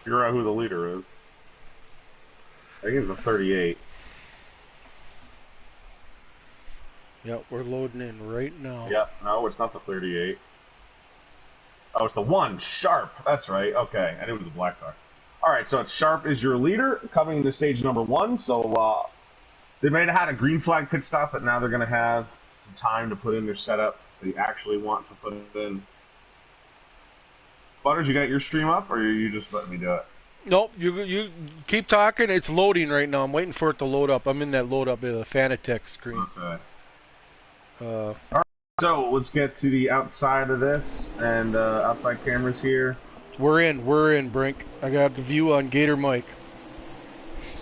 Figure out who the leader is. I think it's a 38. Yep, we're loading in right now. Yep. No, it's not the 38. Oh, it's the 1. Sharp. That's right. Okay. I knew it was the black car. All right. So it's Sharp is your leader coming into stage number 1. So they may have had a green flag pit stop, but now they're going to have some time to put in their setups they actually want to put in. Butters, you got your stream up, or are you just letting me do it? Nope, you keep talking. It's loading right now. I'm waiting for it to load up. I'm in that load up Fanatec screen. Okay. All right, so let's get to the outside of this and outside cameras here. We're in, Brink. I got the view on Gator Mike.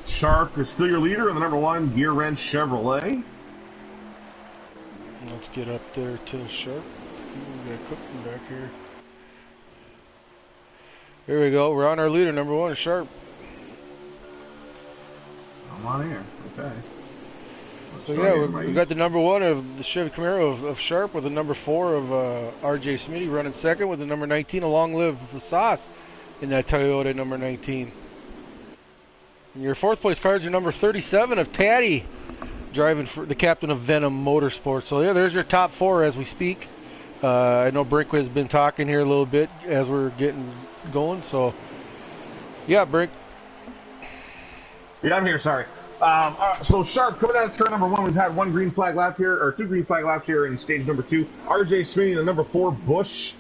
Sharp is still your leader in the number 1 Gear Wrench Chevrolet. Let's get up there to Sharp. We got Cookman back here. Here we go. We're on our leader, number 1, Sharp. I'm on here. Okay. So yeah, we got the number 1 of the Chevy Camaro of Sharp with the number 4 of RJ Smitty running second with the number 19 of Long Live the Sauce in that Toyota number 19. And your 4th place car is your number 37 of Taddy driving for the captain of Venom Motorsports. So yeah, there's your top 4 as we speak. I know Brink has been talking here a little bit as we're getting going. So yeah, Brink. Yeah, I'm here. Sorry. So Sharp coming out of turn number 1. We've had 1 green flag lap here, or 2 green flag laps here in stage number 2. RJ Smitty, the number 4 Bush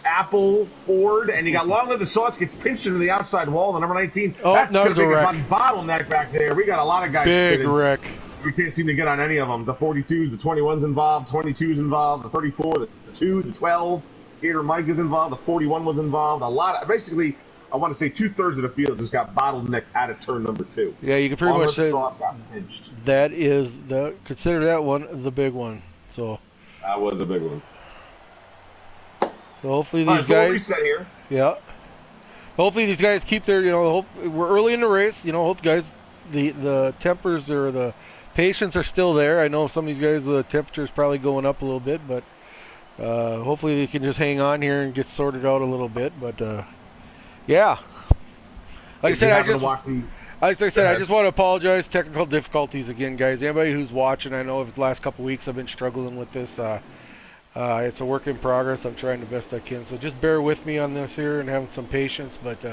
Apple Ford, and you got Long Live the Sauce gets pinched into the outside wall. The number 19. Oh, that's that was a wreck. Bottleneck back there. We got a lot of guys. Big spinning. wreck. We can't seem to get on any of them. The 42s, the 21s involved, 22s involved, the 34, the 2, the 12. Gator Mike is involved. The 41 was involved. A lot of basically. I want to say 2/3 of the field just got bottlenecked out of turn number 2. Yeah, you can pretty much say that is consider that one the big one. So that was a big one. So hopefully these guys. Reset here. Yeah. Hopefully these guys keep their. Hope we're early in the race. Hope guys the tempers or the patience are still there. I know some of these guys the temperature is probably going up a little bit, but hopefully they can just hang on here and get sorted out a little bit. But. Yeah. Like I said, I just want to apologize. Technical difficulties again, guys. Anybody who's watching, I know over the last couple weeks I've been struggling with this. It's a work in progress. I'm trying the best I can. So just bear with me on this here and having some patience. But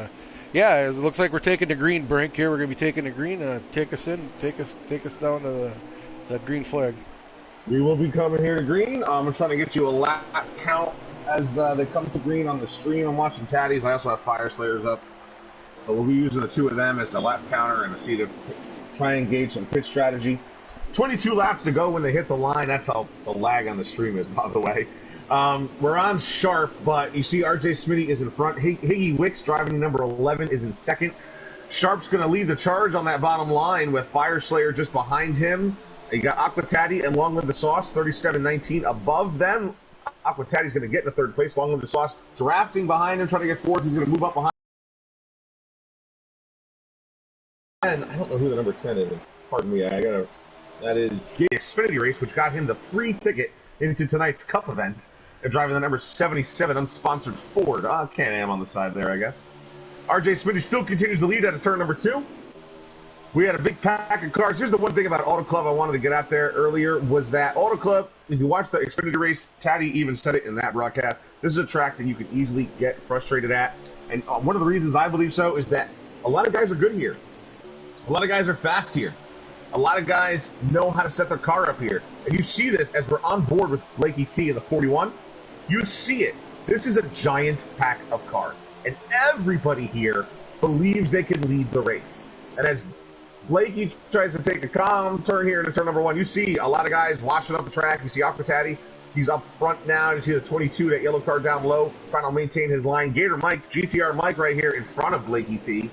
yeah, it looks like we're taking the green, Brink. Here we're going to be taking the green. Take us down to the green flag. We will be coming here to green. I'm trying to get you a lap count as they come to green on the stream. I'm watching Taddy's. I also have Fire Slayers up. So we'll be using the 2 of them as a lap counter and a seat to try and engage some pit strategy. 22 laps to go when they hit the line. That's how the lag on the stream is, by the way. We're on Sharp, but you see RJ Smitty is in front. Higgy Wicks, driving number 11, is in second. Sharp's going to lead the charge on that bottom line with Fire Slayer just behind him. You got Aqua Taddy and Long Live the Sauce, 37-19 above them. Aqua Taddy's going to get in the 3rd place. Long Live the Sauce drafting behind him, trying to get 4th. He's going to move up behind. And I don't know who the number 10 is. Pardon me. That is the Xfinity race, which got him the free ticket into tonight's Cup event. They're driving the number 77 unsponsored Ford. Can-Am on the side there, I guess. RJ Smitty still continues to lead out of turn number 2. We had a big pack of cars. Here's the one thing about Auto Club I wanted to get out there earlier was that Auto Club, if you watch the Xfinity race, Taddy even said it in that broadcast, this is a track that you can easily get frustrated at. And one of the reasons I believe so is that a lot of guys are good here. A lot of guys are fast here. A lot of guys know how to set their car up here. And you see this as we're on board with Blakey T in the 41. You see it. This is a giant pack of cars. And everybody here believes they can lead the race. And as Blakey tries to take a calm turn here into turn number 1. You see a lot of guys washing up the track. You see Aqua Taddy. He's up front now. You see the 22, that yellow car down low, trying to maintain his line. Gator Mike, GTR Mike right here in front of Blakey T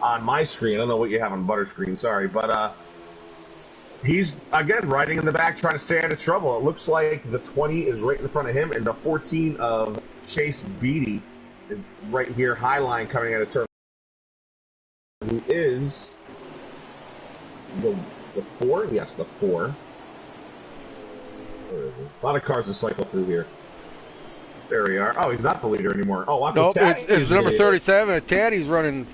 on my screen. I don't know what you have on Butter screen, sorry. But he's, again, riding in the back, trying to stay out of trouble. It looks like the 20 is right in front of him, and the 14 of Chase Beatty is right here, high line coming out of turn. Who is the 4? Yes, the 4. A lot of cars to cycle through here. There we are. Oh, he's not the leader anymore. Oh, Uncle Nope, Taddy it's is number the 37. Taddy's running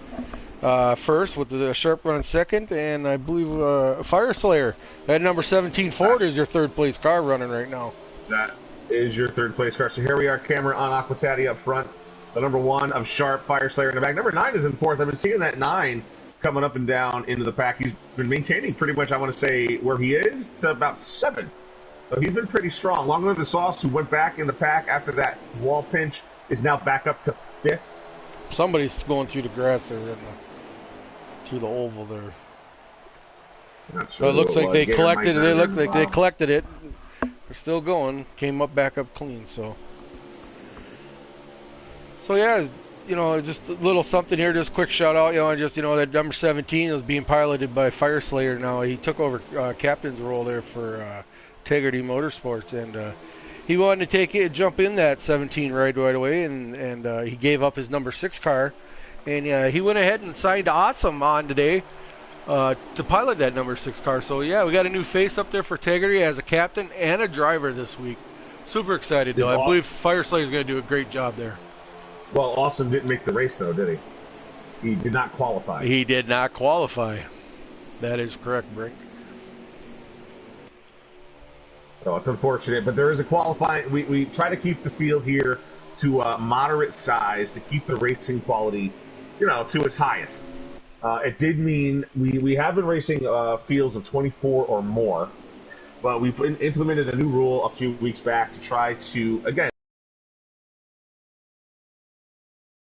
first with the Sharp running second, and I believe Fire Slayer at number 17 Ford is your third place car running right now. That is your third place car. So here we are, camera on Aqua Taddy up front. The number 1 of Sharp, Fire Slayer in the back. Number 9 is in fourth. I've been seeing that 9 coming up and down into the pack. He's been maintaining pretty much, I want to say, where he is to about 7. So he's been pretty strong. Long Live the Sauce, who went back in the pack after that wall pinch, is now back up to 5th. Somebody's going through the grass there, through the oval there. Not So sure it looks like they collected. They look like they Wow. collected it. They're still going. Came up back up clean. So yeah, just a little something here. Just quick shout out. That number 17 is being piloted by Fire Slayer now. He took over captain's role there for Integrity Motorsports, and he wanted to jump in that 17 right away, and he gave up his number 6 car, and he went ahead and signed Awesome on today to pilot that number 6 car. So yeah, we got a new face up there for Integrity as a captain and a driver this week. Super excited though. I believe Fire Slayer is going to do a great job there. Well, Awesome didn't make the race though, did he? He did not qualify. He did not qualify. That is correct, Brink. So it's unfortunate, but there is a qualifying. We try to keep the field here to moderate size to keep the racing quality, to its highest. It did mean we have been racing fields of 24 or more, but we implemented a new rule a few weeks back to try to, again,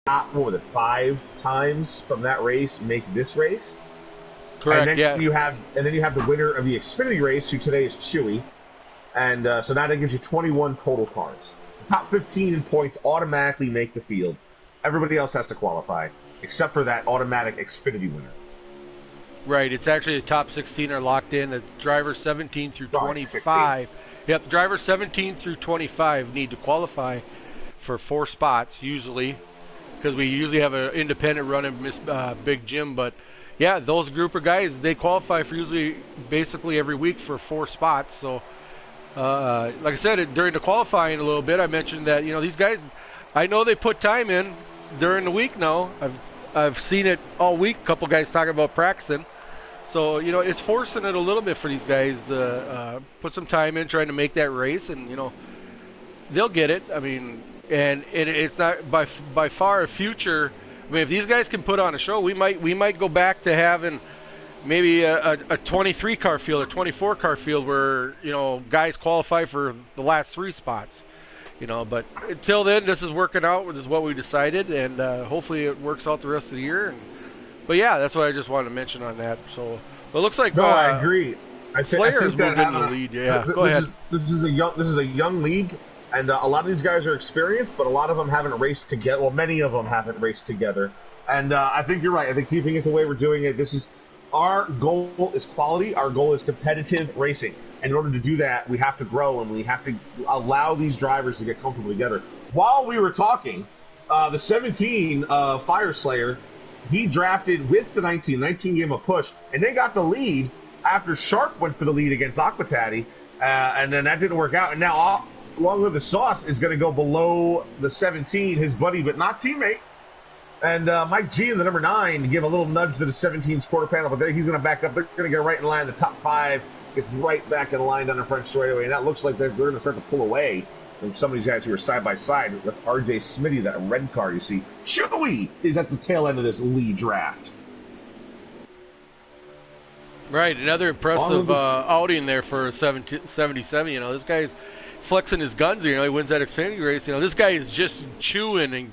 not, 5 times from that race make this race. Correct. And then you have the winner of the Xfinity race, who today is Chewy. And so now that gives you 21 total cars. The top 15 in points automatically make the field. Everybody else has to qualify, except for that automatic Xfinity winner. Right. It's actually the top 16 are locked in. The drivers 17 through 25. Yep. Drivers 17 through 25 need to qualify for 4 spots usually, because we usually have an independent run in Big Jim. But yeah, those group of guys, they qualify for usually basically every week for 4 spots. So. Like I said, during the qualifying a little bit, I mentioned that these guys, I know they put time in during the week now. I've seen it all week. A couple guys talking about practicing, so it's forcing it a little bit for these guys to put some time in trying to make that race, and they'll get it. I mean, and it's not by far a future. I mean, if these guys can put on a show, we might go back to having maybe a 23 car field or 24 car field where guys qualify for the last 3 spots, but until then, this is working out. This is what we decided, and hopefully it works out the rest of the year. But yeah, that's what I just wanted to mention on that. So it looks like I agree. Slayer has moved into the lead. Yeah, go ahead. This is a young league, and a lot of these guys are experienced, but a lot of them haven't raced together. Well, many of them haven't raced together, and I think you're right. I think keeping it the way we're doing it, our goal is quality. Our goal is competitive racing. And in order to do that, we have to grow, and we have to allow these drivers to get comfortable together. While we were talking, the 17 Fire Slayer, he drafted with the 19. 19 gave him a push, and they got the lead after Sharp went for the lead against Aquatati, and then that didn't work out. And now, Long Live the Sauce is going to go below the 17, his buddy, but not teammate. And Mike G in the number 9 to give a little nudge to the 17's quarter panel, but he's going to back up. They're going to get right in line. The top 5 gets right back in line down the front straightaway, and that looks like they're going to start to pull away from some of these guys who are side by side. That's RJ Smitty, that red car you see. Chewy is at the tail end of this lead draft. Right, another impressive outing there for 77. This guy's flexing his guns. He wins that Xfinity race. This guy is just chewing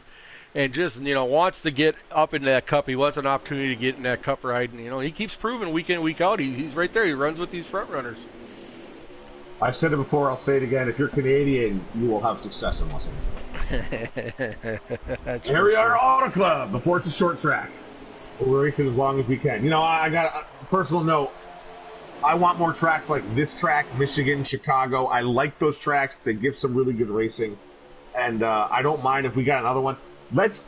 and just wants to get up into that cup. He wants an opportunity to get in that cup ride, and he keeps proving week in, week out. He's right there. He runs with these front runners. I've said it before. I'll say it again. If you're Canadian, you will have success in Los Angeles. Here we are, Auto Club. Before it's a short track, we'll race it as long as we can. I got a personal note. I want more tracks like this track, Michigan, Chicago. I like those tracks. They give some really good racing, and I don't mind if we got another one. Let's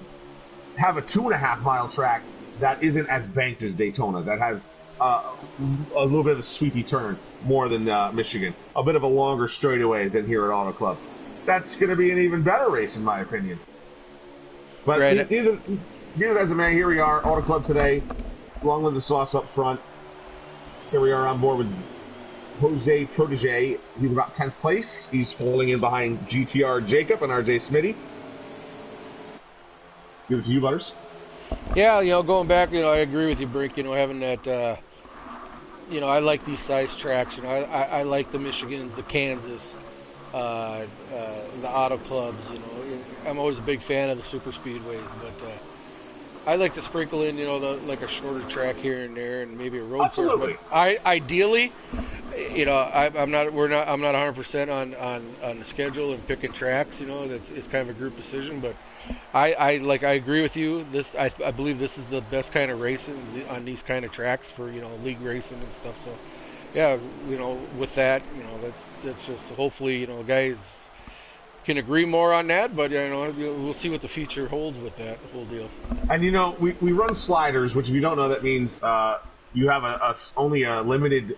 have a 2.5 mile track that isn't as banked as Daytona, that has a little bit of a sweepy turn more than Michigan, a bit of a longer straightaway than here at Auto Club. that's going to be an even better race, in my opinion. But Right. neither does it, man. Here we are, Auto Club today, along with the sauce up front. Here we are on board with Jose Protege. He's about 10th place. He's falling in behind GTR Jacob and RJ Smitty. Give it to you, Butters. Yeah, going back, I agree with you, Brink. Having that, I like these size tracks. I like the Michigans, the Kansas, the Auto Clubs. I'm always a big fan of the super speedways, but I like to sprinkle in, like a shorter track here and there, and maybe a road course. Absolutely. But ideally, I'm not 100% on the schedule and picking tracks. It's kind of a group decision, but I agree with you. I believe this is the best kind of racing on these kind of tracks for league racing and stuff. So yeah, with that, that's just hopefully guys can agree more on that. But we'll see what the future holds with that whole deal. And we run sliders, which if you don't know, that means you have only a limited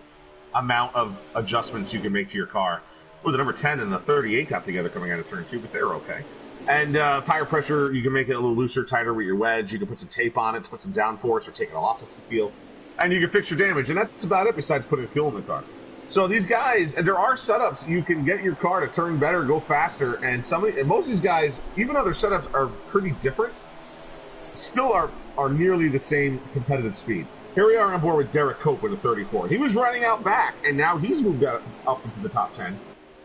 amount of adjustments you can make to your car. Well, the number 10 and the 38 got together coming out of turn 2, but they're okay. And tire pressure, you can make it a little looser, tighter with your wedge. You can put some tape on it to put some downforce or take it off if you feel. And you can fix your damage. And that's about it besides putting fuel in the car. So these guys, and there are setups you can get your car to turn better, go faster. And most of these guys, even though their setups are pretty different, still are nearly the same competitive speed. Here we are on board with Derek Cope with a 34. He was running out back, and now he's moved up into the top 10.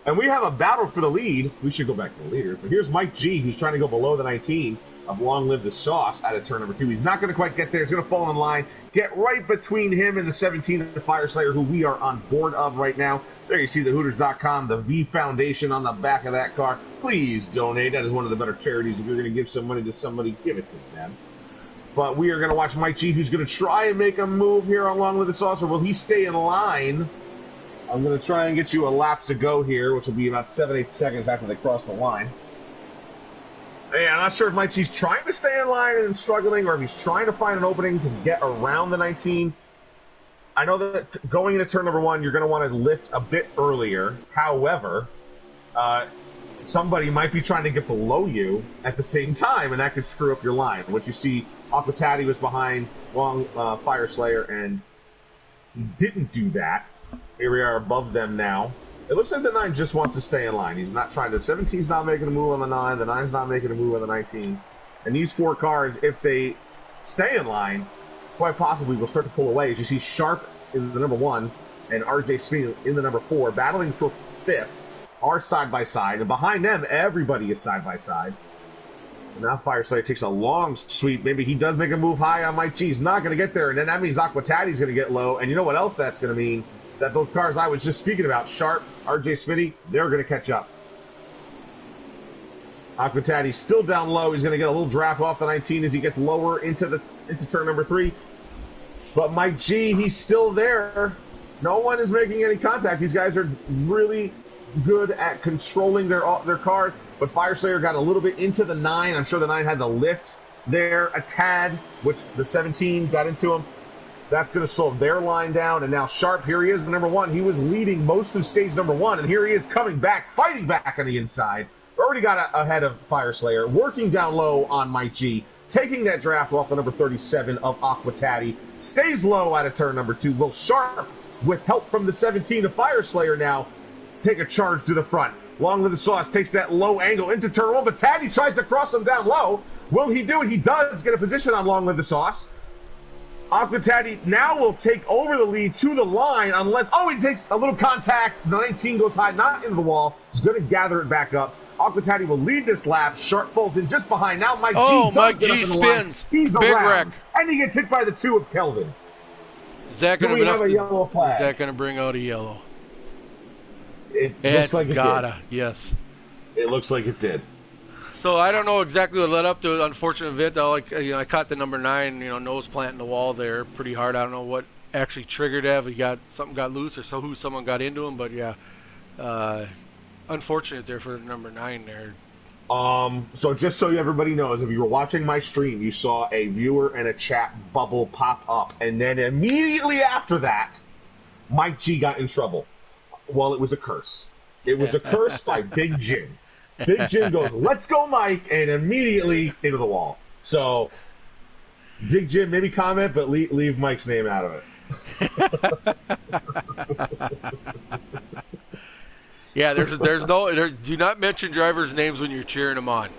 And we have a battle for the lead. We should go back to the leader. But here's Mike G, who's trying to go below the 19 of Long Live the Sauce out of turn number 2. He's not going to quite get there. He's going to fall in line. Get right between him and the 17 of the Fire Slayer, who we are on board of right now. There you see the Hooters.com, the V Foundation on the back of that car. Please donate. That is one of the better charities. If you're going to give some money to somebody, give it to them. But we are going to watch Mike G, who's going to try and make a move here on Long Live the Sauce. Or will he stay in line? I'm going to try and get you a lap to go here, which will be about 7-8 seconds after they cross the line. Yeah, I'm not sure if Mike G's trying to stay in line and struggling, or if he's trying to find an opening to get around the 19. I know that going into turn number 1, you're going to want to lift a bit earlier. However, somebody might be trying to get below you at the same time, and that could screw up your line. What you see, Aquatati was behind Long Fire Slayer, and he didn't do that. Here we are above them now. It looks like the 9 just wants to stay in line. He's not trying to... 17's not making a move on the 9. The 9's not making a move on the 19. And these 4 cars, if they stay in line, quite possibly will start to pull away. As you see Sharp in the number 1 and RJ Smith in the number 4, battling for 5th, are side by side. And behind them, everybody is side by side. And now Fire Slayer takes a long sweep. Maybe he does make a move high on Mike G. He's not going to get there. And then that means Aquatati's going to get low. And you know what else that's going to mean? That those cars I was just speaking about, Sharp, RJ Smitty, they're going to catch up. Aquatati's still down low. He's going to get a little draft off the 19 as he gets lower into turn number 3. But Mike G, he's still there. No one is making any contact. These guys are really good at controlling their cars. But Fire Slayer got a little bit into the 9. I'm sure the 9 had the lift there a tad, which the 17 got into him. That's going to slow their line down. And now Sharp, here he is, the number 1. He was leading most of stage number 1, and here he is coming back, fighting back on the inside. Already got ahead of Fire Slayer, working down low on Mike G, taking that draft off the number 37 of Aquatati. Stays low out of turn number 2. Will Sharp, with help from the 17 of Fire Slayer now, take a charge to the front. Long Live the Sauce takes that low angle into turn 1, but Taddy tries to cross him down low. Will he do it? He does get a position on Long Live the Sauce. Aquatati now will take over the lead to the line unless... Oh, he takes a little contact. The 19 goes high, not into the wall. He's going to gather it back up. Aquatati will lead this lap. Sharp falls in just behind. Now Mike G does Mike get G up in the spins. line. He's Big around. wreck. And he gets hit by the 2 of Kelvin. Is that going have a yellow flag? Is that going to bring out a yellow? It looks like it did. Yes. It looks like it did. So I don't know exactly what led up to the unfortunate event. I caught the number 9, nose planting the wall there pretty hard. I don't know what actually triggered that. Something got loose or someone got into him. But yeah, unfortunate there for number 9 there. So just so everybody knows, if you were watching my stream, you saw a viewer and a chat bubble pop up, and then immediately after that, Mike G got in trouble. Well, it was a curse. It was a curse by Big Jim. Big Jim goes, "Let's go, Mike," and immediately into the wall. So, Big Jim, maybe comment, but leave Mike's name out of it. Yeah, do not mention drivers' names when you're cheering them on.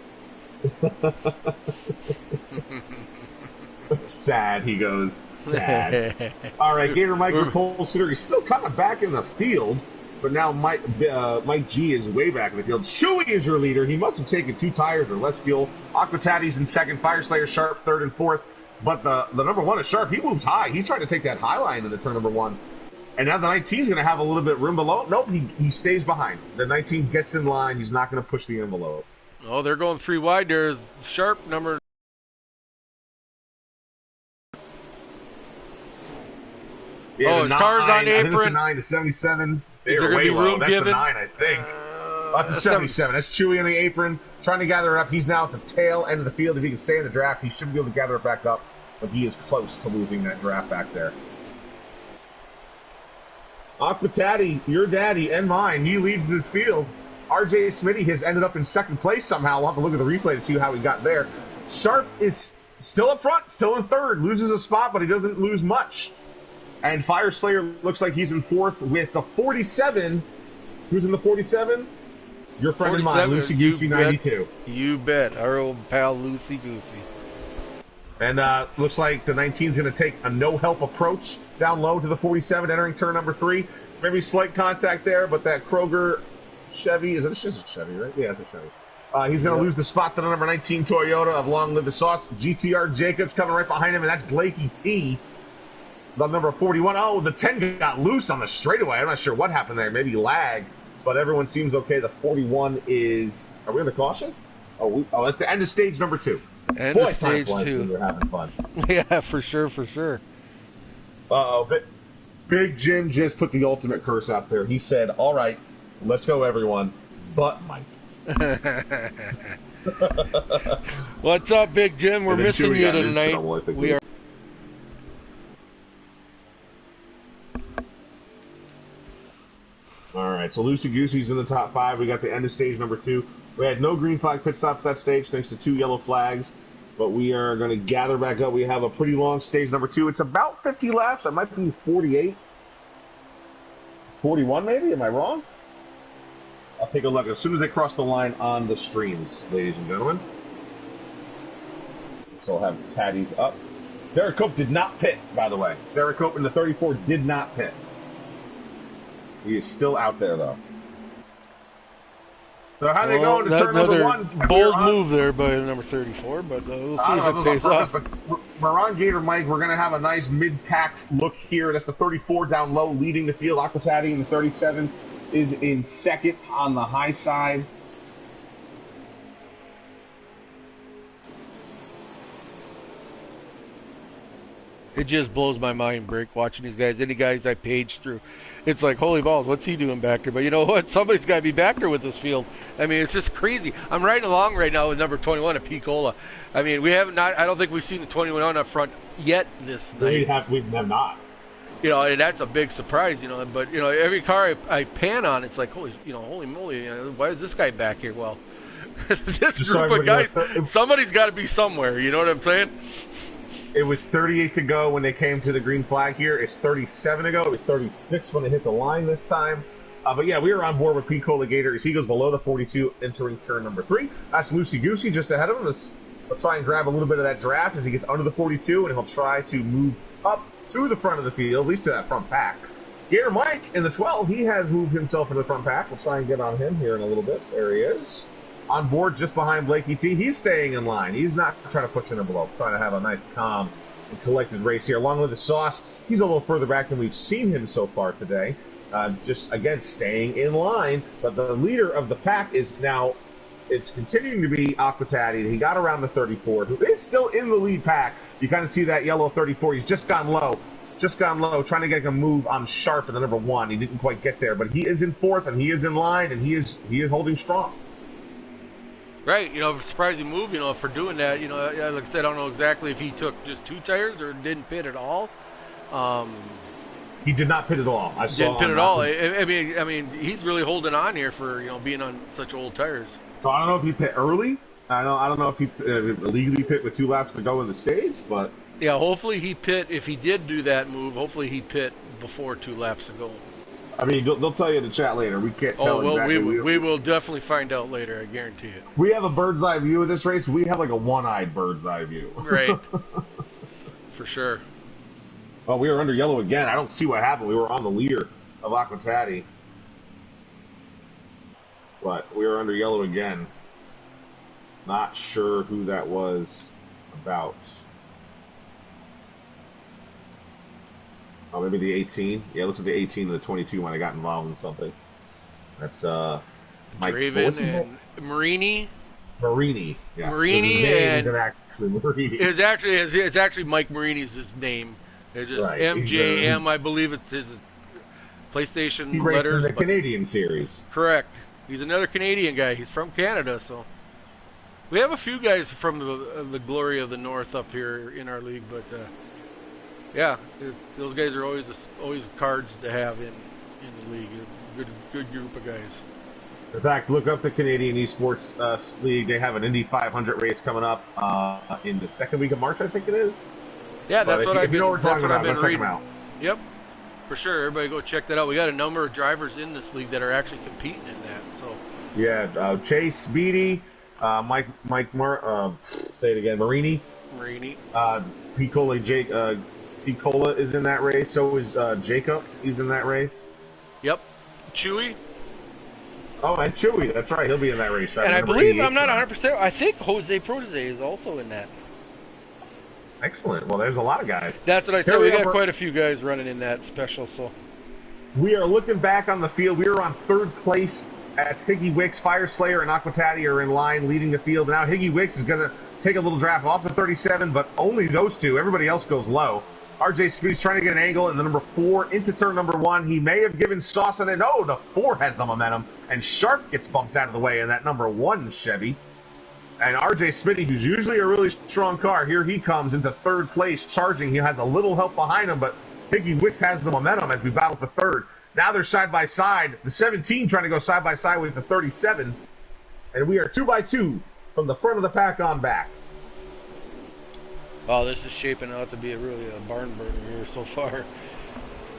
Sad, he goes. Sad. All right, Gator Mike for pole sitter. He's still kind of back in the field, but now Mike G is way back in the field. Chewy is your leader. He must have taken 2 tires or less fuel. Aquatati's in second. Fire Slayer Sharp third and fourth. But the number 1 is Sharp. He moved high. He tried to take that high line in the turn number 1. And now the 19 is going to have a little bit room below. Nope, he stays behind. The 19 gets in line. He's not going to push the envelope. Oh, they're going 3 wide. There's Sharp number. Yeah, his car's on apron. 9 to 77. Is there going to be room That's given? The 9, I think. That's the 77. That's Chewy on the apron, trying to gather it up. He's now at the tail end of the field. If he can stay in the draft, he should be able to gather it back up. But he is close to losing that draft back there. Aquatati, your daddy and mine, he leads this field. RJ Smitty has ended up in second place somehow. We'll have to look at the replay to see how he got there. Sharp is still up front, still in third. Loses a spot, but he doesn't lose much. And Fire Slayer looks like he's in fourth with the 47. Who's in the 47? Your friend and mine, Lucy Goosey 92. You bet. Our old pal Lucy Goosey. And looks like the 19 is going to take a no-help approach down low to the 47, entering turn number 3. Maybe slight contact there, but that Kroger Chevy, is it a Chevy, right? Yeah, it's a Chevy. He's going to lose the spot to the number 19 Toyota of Long Live the Sauce. GTR Jacobs coming right behind him, and that's Blakey T. The number 41. Oh, the 10 got loose on the straightaway. I'm not sure what happened there. Maybe lag, but everyone seems okay. The 41 is... Are we in the caution? Oh, that's the end of stage number 2. End of stage 2. We're having fun. Yeah, for sure, for sure. Uh-oh, Big Jim just put the ultimate curse out there. He said, "All right, let's go, everyone, but Mike." What's up, Big Jim? We're missing you tonight. We are. All right, so Lucy Goosey's in the top 5. We got the end of stage number 2. We had no green flag pit stops that stage thanks to 2 yellow flags, but we are going to gather back up. We have a pretty long stage number 2. It's about 50 laps. It might be 48. 41 maybe? Am I wrong? I'll take a look as soon as they cross the line on the streams, ladies and gentlemen. So I'll have Taddies up. Derek Cope did not pit, by the way. Derek Cope in the 34 did not pit. He is still out there, though. So how they going to turn number 1? Bold move there by number 34, but we'll see if it pays off. We're on Gator Mike. We're going to have a nice mid-pack look here. That's the 34 down low, leading the field. Aquatati in the 37 is in second on the high side. It just blows my mind, Brick, watching these guys. Any guys I page through, it's like, holy balls, what's he doing back there? But you know what? Somebody's got to be back there with this field. I mean, it's just crazy. I'm riding along right now with number 21 at Picola. I mean, I don't think we've seen the 21 up front yet this night. We have not. You know, and that's a big surprise, you know. But, you know, every car I pan on, it's like, holy moly, you know, why is this guy back here? Well, this group of guys, somebody's got to be somewhere, you know what I'm saying? It was 38 to go when they came to the green flag here. It's 37 to go. It was 36 when they hit the line this time. But yeah, we were on board with Pete Gator as he goes below the 42, entering turn number 3. That's Lucy Goosey just ahead of him. Let's try and grab a little bit of that draft as he gets under the 42, and he'll try to move up to the front of the field, at least to that front pack. Gator Mike in the 12, he has moved himself into the front pack. We'll try and get on him here in a little bit. There he is. On board just behind Blakey T. He's staying in line. He's not trying to push in below. Trying to have a nice, calm, and collected race here. Along with the Sauce, he's a little further back than we've seen him so far today. Just, again, staying in line. But the leader of the pack is now, it's continuing to be Aquatati. He got around the 34, who is still in the lead pack. You kind of see that yellow 34. He's just gone low. Trying to get a move on Sharp in the number 1. He didn't quite get there, but he is in 4th, and he is in line, and he is holding strong. Right, you know, surprising move, you know, for doing that. You know, like I said, I don't know exactly if he took just 2 tires or didn't pit at all. He did not pit at all. Didn't pit at all. I mean, he's really holding on here for, you know, being on such old tires. So I don't know if he pit early. I don't know if he legally pit with 2 laps to go in the stage, but Yeah, hopefully he pit. If he did do that move, hopefully he pit before 2 laps to go. I mean they'll tell you in the chat later. We can't tell well, exactly. we will definitely find out later. I guarantee it. We have a bird's eye view of this race. We have like a one-eyed bird's eye view. Right. For sure. Well, we were under yellow again. I don't see what happened. We were on the leader of Aquatati, but we were under yellow again. Not sure who that was about. Oh, maybe the 18. Yeah, it looks like the 18 and the 22 when I got involved in something. That's Mike Draven and Marini. Marini. Yes. Marini and actually Marini. It's actually Mike Marini's his name. It's just Right. MJM. I believe it's his PlayStation He raced letters. in the Canadian series. Correct. He's another Canadian guy. He's from Canada, so we have a few guys from the glory of the North up here in our league. But yeah, those guys are always cards to have in the league. Good group of guys. In fact, look up the Canadian Esports League. They have an Indy 500 race coming up in the second week of March, I think it is. Yeah, that's what I've been reading. Out. Yep, for sure. Everybody go check that out. We got a number of drivers in this league that are actually competing in that. So yeah, Chase Beatty, Mike, say it again, Marini, Picola, Jake, Picola is in that race. So is Jacob. He's in that race. Yep, Chewy. Oh, and Chewy, that's right. He'll be in that race. And I believe, I'm not 100%, I think Jose Protege is also in that. Excellent. Well, there's a lot of guys. That's what I said. We got quite a few guys running in that special. So we are looking back on the field. We are on 3rd place as Higgy Wicks, Fire Slayer, and Aquatati are in line leading the field. Now Higgy Wicks is going to take a little draft off the 37, but only those two. Everybody else goes low. RJ Speed's trying to get an angle in the number 4 into turn number 1. He may have given Sauce on it. No, the 4 has the momentum, and Sharp gets bumped out of the way in that number 1 Chevy. And RJ Smitty, who's usually a really strong car, here he comes into 3rd place, charging. He has a little help behind him, but Higgy Wicks has the momentum as we battle for 3rd. Now they're side by side. The 17 trying to go side by side with the 37, and we are 2 by 2 from the front of the pack on back. Oh, this is shaping out to be a barn burner here so far.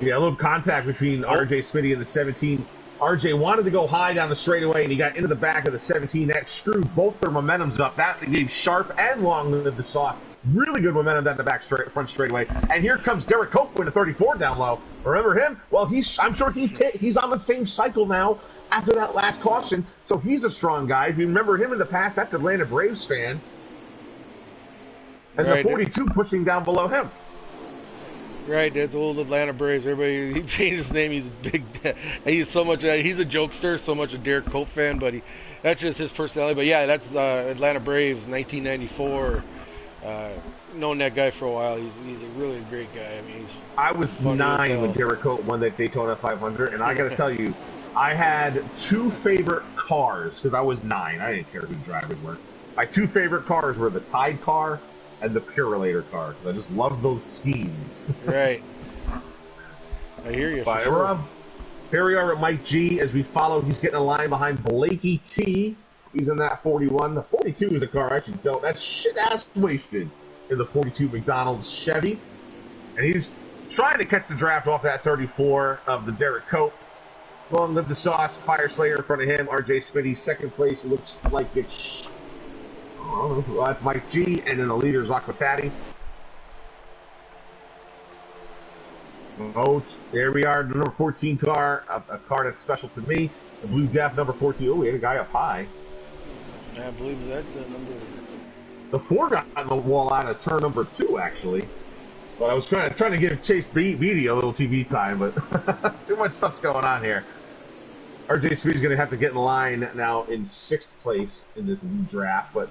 Yeah, a little contact between RJ Smitty and the 17. RJ wanted to go high down the straightaway, and he got into the back of the 17. That screwed both their momentums up. That gave Sharp and Long the Sauce really good momentum down the front straightaway. And here comes Derek Cope with the 34 down low. Remember him? Well, I'm sure he's on the same cycle now after that last caution, so he's a strong guy. If you remember him in the past, that's Atlanta Braves fan. And right, the 42 pushing down below him. Right, that's old Atlanta Braves. Everybody, he changed his name. He's a big. He's so much. He's a jokester, so much a Derek Cope fan, but that's just his personality. But yeah, that's Atlanta Braves, 1994. Known that guy for a while. He's a really great guy. I mean, I was 9 when Derek Cope won that Daytona 500, and I got to tell you, I had 2 favorite cars because I was 9. I didn't care who the drivers were. My 2 favorite cars were the Tide car and the Purelator car. I just love those schemes. Right. I hear you. But sure. Here we are at Mike G as we follow. He's getting a line behind Blakey T. He's in that 41. The 42 is a car I actually don't. That's shit-ass wasted in the 42 McDonald's Chevy. And he's trying to catch the draft off that 34 of the Derek Cope. Long live the Sauce. Fire Slayer in front of him. RJ Smitty, second place. Looks like it's... Oh, that's Mike G, and then the leader is Aquatati. Oh, there we are, the number 14 car, a car that's special to me. The Blue Death, number 14. Oh, we had a guy up high. I believe that the number. The 4 got on the wall out of turn number 2, actually. But I was trying to give Chase Beatty a little TV time, but too much stuff's going on here. RJ Sweet's going to have to get in line now in 6th place in this new draft, but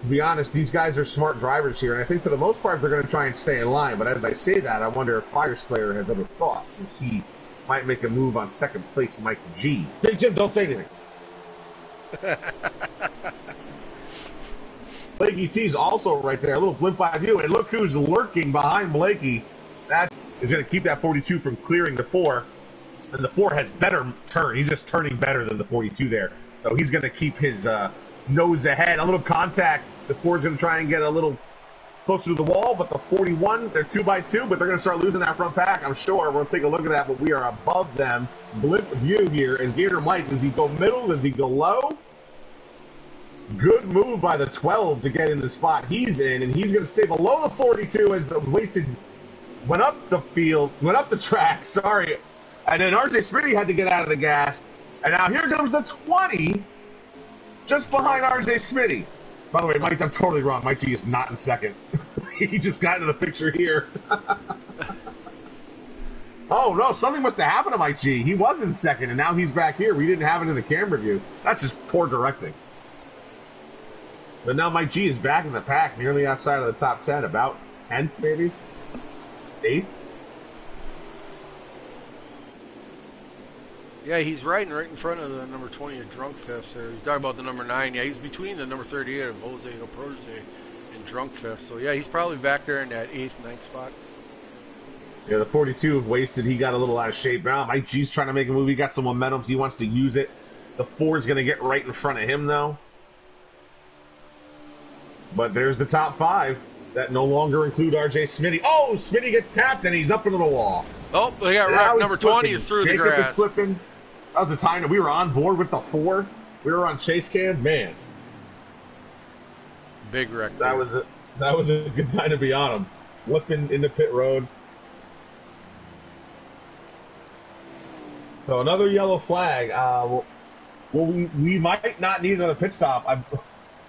to be honest, these guys are smart drivers here, and I think for the most part they're going to try and stay in line. But as I say that, I wonder if Fire Slayer has other thoughts, as he might make a move on 2nd place Mike G. Big Jim, don't say anything. Blakey T's also right there, a little blimp eye view, and look who's lurking behind Blakey. That is going to keep that 42 from clearing the 4, and the 4 has better turn. He's just turning better than the 42 there. So he's going to keep his nose ahead. A little contact. The Ford's going to try and get a little closer to the wall, but the 41, they're 2x2, but they're going to start losing that front pack, I'm sure. We'll take a look at that, but we are above them. Blip view here is Gator Mike. Does he go middle? Does he go low? Good move by the 12 to get in the spot he's in, and he's going to stay below the 42 as the Wasted went up the field, went up the track, sorry. And then RJ Smitty had to get out of the gas. And now here comes the 20, just behind RJ Smitty. By the way, Mike, I'm totally wrong. Mike G is not in second. He just got into the picture here. Oh, no, something must have happened to Mike G. He was in second, and now he's back here. We didn't have it in the camera view. That's just poor directing. But now Mike G is back in the pack, nearly outside of the top 10, about 10th, maybe? 8th? Yeah, he's riding right in front of the number 20 at Drunk Fest there. He's talking about the number 9. Yeah, he's between the number 38 of Jose Protege and Drunk Fest. So, yeah, he's probably back there in that 8th, 9th spot. Yeah, the 42 of Wasted, he got a little out of shape. Now Mike G's trying to make a move. He got some momentum. He wants to use it. The Ford's going to get right in front of him, though. But there's the top 5 that no longer include RJ Smitty. Oh, Smitty gets tapped, and he's up into the wall. Oh, they got wrecked. Number 20 is through Jacob the grass. Is slipping. That was the time that we were on board with the 4. We were on chase cam. Man. Big wreck. That was a good time to be on him. Flipping into pit road. So another yellow flag. We might not need another pit stop.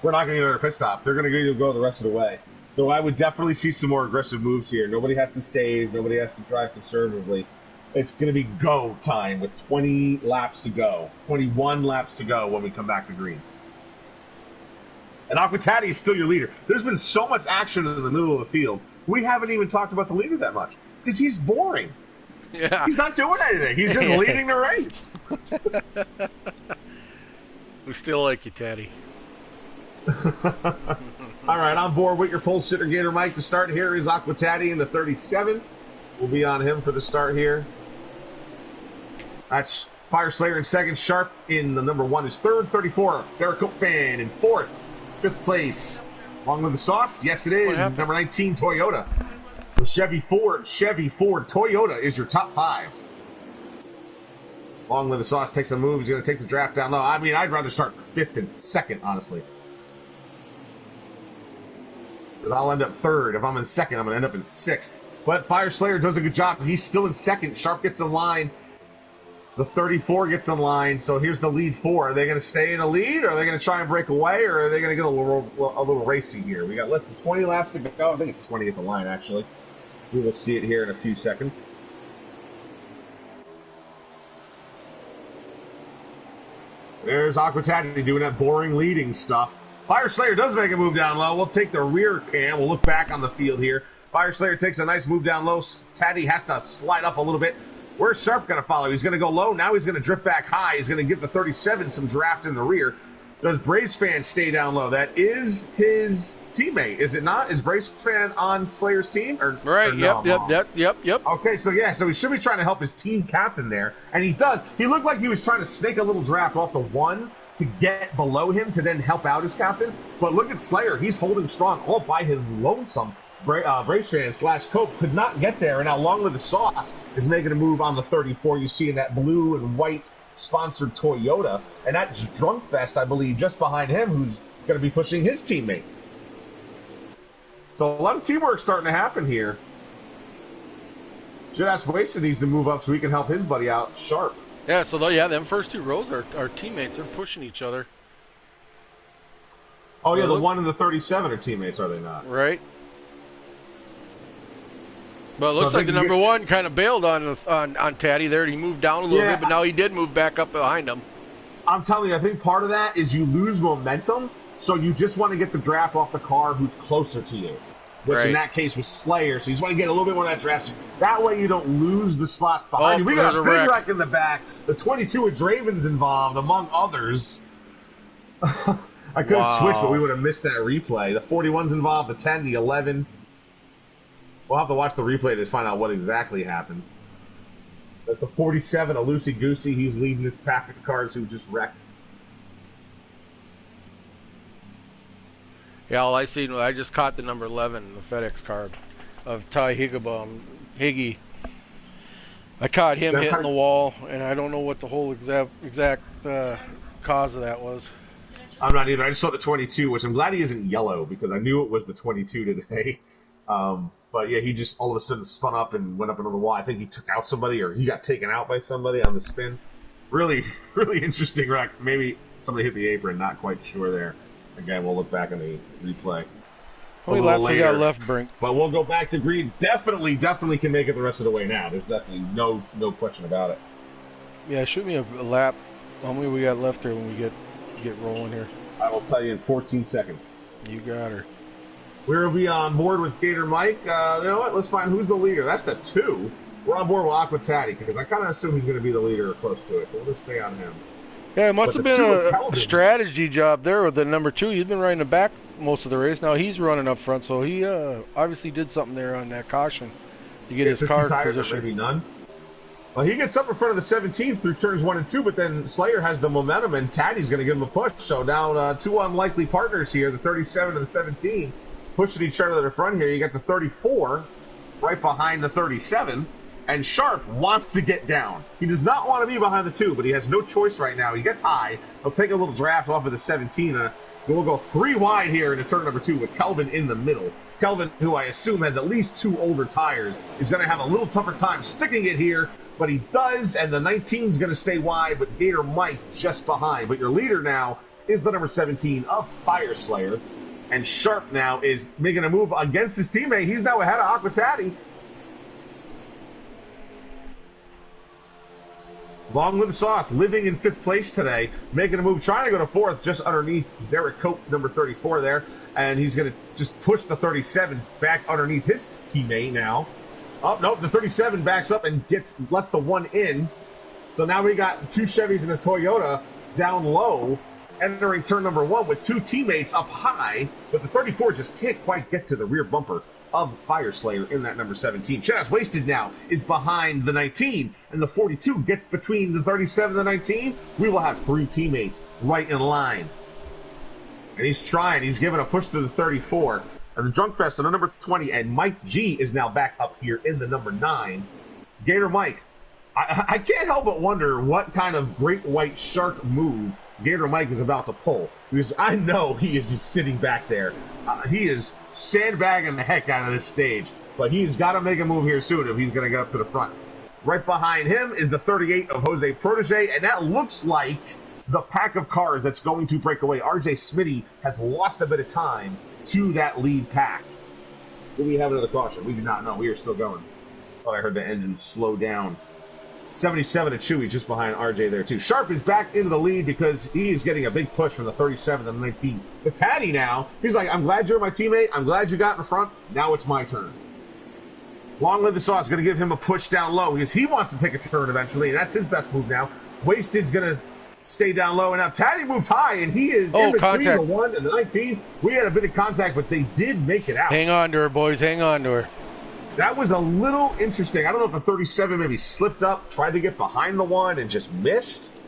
We're not going to need another pit stop. They're going to go the rest of the way. So I would definitely see some more aggressive moves here. Nobody has to save. Nobody has to drive conservatively. It's going to be go time with 20 laps to go. 21 laps to go when we come back to green. And Aquatati is still your leader. There's been so much action in the middle of the field. We haven't even talked about the leader that much because he's boring. Yeah. He's not doing anything. He's just leading the race. We still like you, Taddy. All right, on board with your pole sitter Gator Mike. To start here is Aquatati in the 37. We'll be on him for the start here. That's Fire Slayer in second. Sharp in the number 1 is third. 34. Derek Cookman in fourth. 5th place. Along with the sauce? Yes, it is. Number 19, Toyota. The Chevy Ford, Toyota is your top 5. Long with the sauce takes a move. He's going to take the draft down low. I mean, I'd rather start 5th and 2nd, honestly. But I'll end up 3rd. If I'm in 2nd, I'm going to end up in 6th. But Fire Slayer does a good job. He's still in 2nd. Sharp gets in line. The 34 gets in line. So here's the lead 4. Are they going to stay in the lead? Or are they going to try and break away? Or are they going to get a little racy here? We got less than 20 laps to go. I think it's 20 at the line, actually. We will see it here in a few seconds. There's Aquatati doing that boring leading stuff. Fire Slayer does make a move down low. We'll take the rear cam. We'll look back on the field here. Fire Slayer takes a nice move down low. Taddy has to slide up a little bit. Where's Sharp going to follow? He's going to go low. Now he's going to drift back high. He's going to give the 37 some draft in the rear. Does Braves fan stay down low? That is his teammate, is it not? Is Braves fan on Slayer's team? Right, or no? Yep. Okay, so he should be trying to help his team captain there. And he does. He looked like he was trying to snake a little draft off the 1 to get below him to then help out his captain. But look at Slayer. He's holding strong all by his lonesome. Braves fan / Cope could not get there. And now Long with the Sauce is making a move on the 34. You see in that blue and white sponsored Toyota. And that's Drunk Fest, I believe, just behind him, who's going to be pushing his teammate. So a lot of teamwork starting to happen here. Should ask Wasted needs to move up so he can help his buddy out, Sharp. Yeah, so them first 2 rows are teammates. They're pushing each other. Oh, yeah, the 1 and the 37 are teammates, are they not? Right. But it looks like the number 1 kind of bailed on Taddy there. He moved down a little bit, but now he did move back up behind him. I'm telling you, I think part of that is you lose momentum, so you just want to get the draft off the car who's closer to you, which in that case was Slayer. So you just want to get a little bit more of that draft. That way you don't lose the spots behind you. We got a big wreck in the back. The 22 with Draven's involved, among others. I could have switched, but we would have missed that replay. The 41's involved, the 10, the 11. We'll have to watch the replay to find out what exactly happens. But the 47, a loosey-goosey, he's leading this pack of cars who just wrecked. Yeah, all I seen, I just caught the number 11, the FedEx card of Ty Higgy. I caught him hitting the wall, and I don't know what the whole exact cause of that was. I'm not either. I just saw the 22, which I'm glad he isn't yellow because I knew it was the 22 today. But yeah, he just all of a sudden spun up and went up another wall. I think he took out somebody or he got taken out by somebody on the spin. Really, really interesting wreck. Maybe somebody hit the apron, not quite sure there. Again, we'll look back on the replay. How many laps we got left, Brink? But we'll go back to green. Definitely can make it the rest of the way now. There's definitely no question about it. Yeah, shoot me a lap. How many we got left there when we get rolling here? I will tell you in 14 seconds. You got her. We'll be on board with Gator Mike. You know what? Let's find who's the leader. That's the 2. We're on board with Aqua Taddy because I kind of assume he's going to be the leader or close to it. So we'll just stay on him. Yeah, it must have been a strategy job there with the number 2. He'd been riding the back most of the race. Now he's running up front, so he obviously did something there on that caution to get his car in position. Maybe none. Well, he gets up in front of the 17 through turns 1 and 2, but then Slayer has the momentum, and Taddy's going to give him a push. So now 2 unlikely partners here, the 37 and the 17, pushing each other to the front here. You got the 34 right behind the 37, and Sharp wants to get down. He does not want to be behind the 2, but he has no choice right now. He gets high. He'll take a little draft off of the 17. We'll go 3 wide here into turn number 2 with Kelvin in the middle. Kelvin, who I assume has at least 2 older tires, is going to have a little tougher time sticking it here, but he does, and the 19 is going to stay wide with Gator Mike just behind. But your leader now is the number 17 of Fire Slayer, and Sharp now is making a move against his teammate. He's now ahead of Aqua Taddy. Long with the sauce, living in 5th place today, making a move, trying to go to 4th, just underneath Derek Cope, number 34 there, and he's going to just push the 37 back underneath his teammate now. Oh, nope, the 37 backs up and lets the 1 in. So now we got 2 Chevys and a Toyota down low, entering turn number 1 with 2 teammates up high, but the 34 just can't quite get to the rear bumper of Fire Slayer in that number 17. Chaz Wasted now is behind the 19, and the 42 gets between the 37 and the 19. We will have 3 teammates right in line. And he's trying. He's giving a push to the 34. And the Drunk Fest on the number 20, and Mike G is now back up here in the number 9. Gator Mike, I can't help but wonder what kind of great white shark move Gator Mike is about to pull. Because I know he is just sitting back there. He is sandbagging the heck out of this stage. But he's got to make a move here soon if he's going to get up to the front. Right behind him is the 38 of Jose Protege, and that looks like the pack of cars that's going to break away. RJ Smitty has lost a bit of time to that lead pack. Do we have another caution? We do not know. We are still going. Thought I heard the engine slow down. 77 of Chewy just behind RJ there too. Sharp is back into the lead because he is getting a big push from the 37 and the 19. The Taddy now, he's like, I'm glad you're my teammate. I'm glad you got in the front. Now it's my turn. Long Live the Sauce is going to give him a push down low because he wants to take a turn eventually, and that's his best move now. Wasted's going to stay down low, and now Taddy moved high, and he is in between the 1 and the 19. We had a bit of contact, but they did make it out. Hang on to her, boys. Hang on to her. That was a little interesting. I don't know if the 37 maybe slipped up, tried to get behind the 1, and just missed.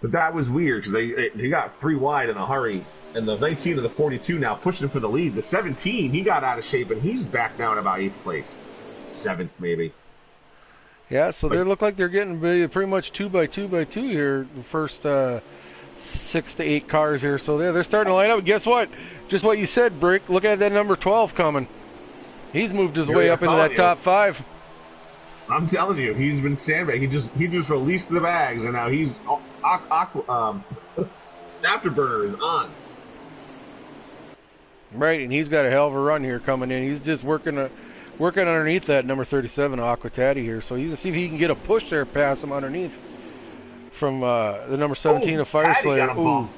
But that was weird because they got 3 wide in a hurry. And the 19 and the 42 now pushing for the lead. The 17, he got out of shape, and he's back down about 8th place. 7th, maybe. Yeah, so they look like they're getting pretty much 2 by 2 by 2 here. The first 6 to 8 cars here. So they're starting to line up. Guess what? Just what you said, Brick. Look at that number 12 coming. He's moved his way up into that top 5. I'm telling you, he's been sandbagging. He just released the bags, and now he's afterburner is on. Right, and he's got a hell of a run here coming in. He's just working underneath that number 37 Aqua Taddy here. So he's going to see if he can get a push there past him underneath from the number 17 of Fire Slayer. Ooh.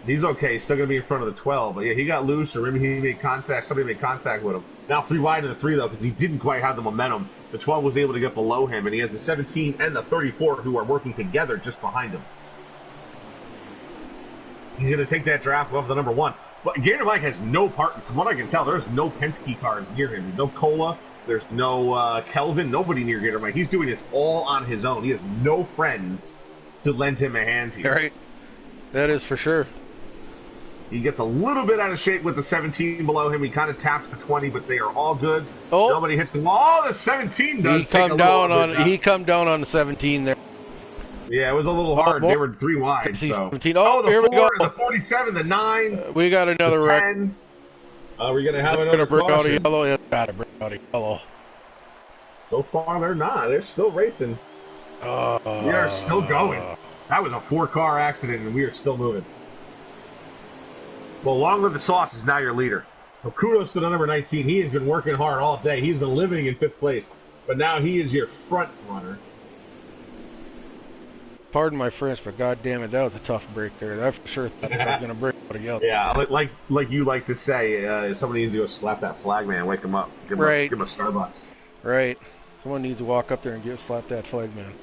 He's okay. He's still going to be in front of the 12. But yeah, he got loose, or maybe he made contact. Somebody made contact with him. Now 3 wide in the 3, though, because he didn't quite have the momentum. The 12 was able to get below him, and he has the 17 and the 34 who are working together just behind him. He's going to take that draft off the number 1. But Gator Mike has no part. From what I can tell, there's no Penske cars near him. There's no Cola. There's no Kelvin. Nobody near Gator Mike. He's doing this all on his own. He has no friends to lend him a hand here. Right. That is for sure. He gets a little bit out of shape with the 17 below him. He kind of taps the 20, but they are all good. Oh. Nobody hits the wall. Oh, the 17 does. He come down on the 17 there. Yeah, it was a little hard. They were 3 wide. So. 17. Oh, the here 4, we go. the 47, the 9. We got another the wreck. 10. We're going to have another bring out a caution. yellow. Yeah, got to bring out a yellow. So far, they're not. They're still racing. We are still going. That was a 4-car accident, and we are still moving. Well, Long Live the Sauce is now your leader. So kudos to the number 19. He has been working hard all day. He's been living in 5th place. But now he is your front runner. Pardon my French, but God damn it, that was a tough break there. I for sure thought I was going to break out a yellow. Yeah, like you like to say, somebody needs to go slap that flag man, wake him up, give him a Starbucks. Right. Someone needs to walk up there and slap that flag man.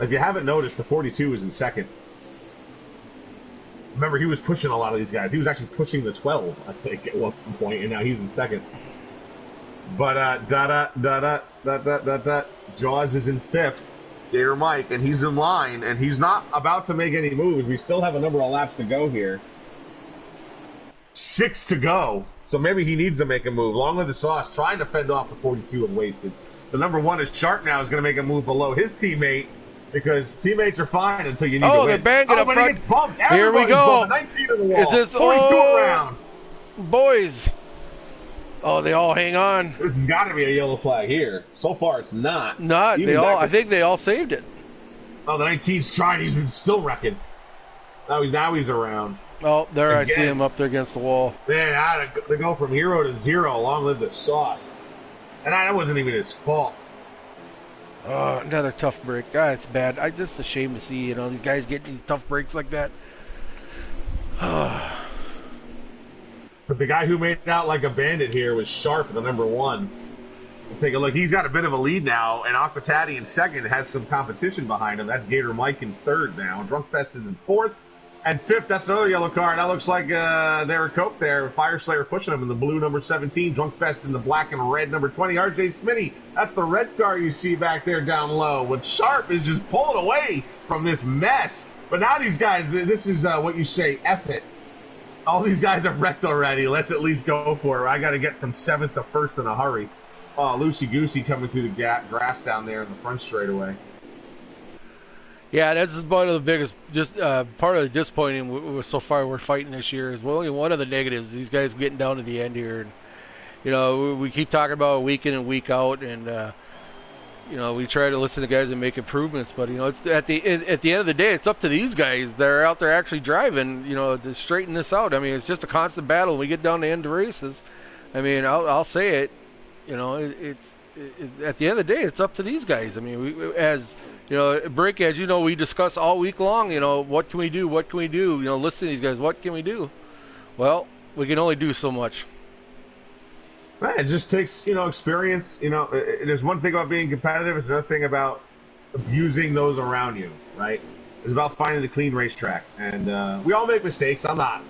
If you haven't noticed, the 42 is in 2nd. Remember, he was pushing a lot of these guys. He was actually pushing the 12, I think, at one point, and now he's in 2nd. But Jaws is in 5th. Gator Mike, and he's in line, and he's not about to make any moves. We still have a number of laps to go here. 6 to go, so maybe he needs to make a move. Long Live the Sauce, trying to fend off the 42 and Wasted. The number 1 is Sharp now, is going to make a move below his teammate, because teammates are fine until you need to win. They're banging up front. Here we go. 19 in the wall. Is this 42 around? Boys. Oh, they all hang on. This has got to be a yellow flag here. So far, it's not. I think they all saved it. Oh, the 19's trying. He's been still wrecking. Now he's around. Oh, there again. I see him up there against the wall. Man, they go from 0 to 0. Long Live the Sauce. And that wasn't even his fault. Oh, another tough break. God, it's bad. I just ashamed to see, these guys getting these tough breaks like that. But the guy who made it out like a bandit here was Sharp, the number 1. We'll take a look. He's got a bit of a lead now, and Aquatati in 2nd has some competition behind him. That's Gator Mike in 3rd now. Drunkfest is in 4th. And 5th, that's another yellow car. That looks like they're a Coke there. Fire Slayer pushing him in the blue number 17. Drunkfest in the black and red number 20. RJ Smitty, that's the red car you see back there down low. When Sharp is just pulling away from this mess. But now these guys, this is what you say, F it. All these guys have wrecked already. Let's at least go for it. I got to get from 7th to 1st in a hurry. Oh, Lucy Goosey coming through the grass down there in the front straightaway. Yeah, that's one of the biggest, part of the disappointing so far we're fighting this year is one of the negatives. These guys getting down to the end here, and we keep talking about week in and week out, and we try to listen to guys and make improvements, but it's at the end of the day, it's up to these guys. They're out there actually driving, to straighten this out. I mean, it's just a constant battle. When we get down to end of races, I mean, I'll say it. At the end of the day, it's up to these guys. I mean, break, as we discuss all week long. What can we do? What can we do? Listen to these guys. What can we do? Well, we can only do so much. It just takes, experience. There's one thing about being competitive. It's another thing about abusing those around you, right? It's about finding the clean racetrack. And we all make mistakes. I'm not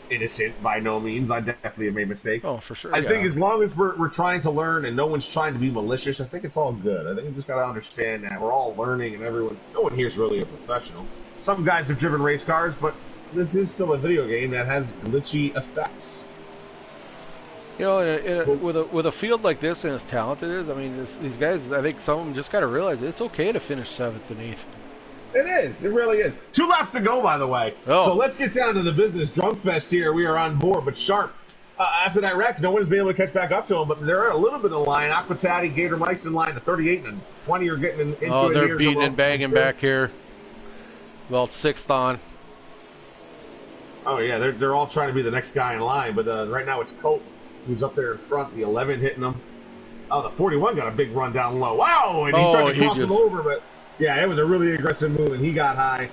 innocent by no means. I definitely have made mistakes. Oh, for sure. I think as long as we're trying to learn and no one's trying to be malicious, I think it's all good. I think you just got to understand that we're all learning, and no one here is really a professional. Some guys have driven race cars, but this is still a video game that has glitchy effects. With a field like this and as talented as, I mean, these guys, I think some of them just got to realize it's okay to finish 7th and 8th. It is. It really is. 2 laps to go, by the way. Oh. So let's get down to the business. Drunkfest here. We are on board. But Sharp, after that wreck, no one's been able to catch back up to him. But they're a little bit in line. Aquatati, Gator Mike's in line to 38 and 20 are getting into it. Oh, they're beating and banging back here. Well, 6th on. Oh, yeah. They're all trying to be the next guy in line. But right now it's Cope who's up there in front. The 11 hitting them. Oh, the 41 got a big run down low. Wow! And he tried to cross him over, but... yeah, it was a really aggressive move, and he got high.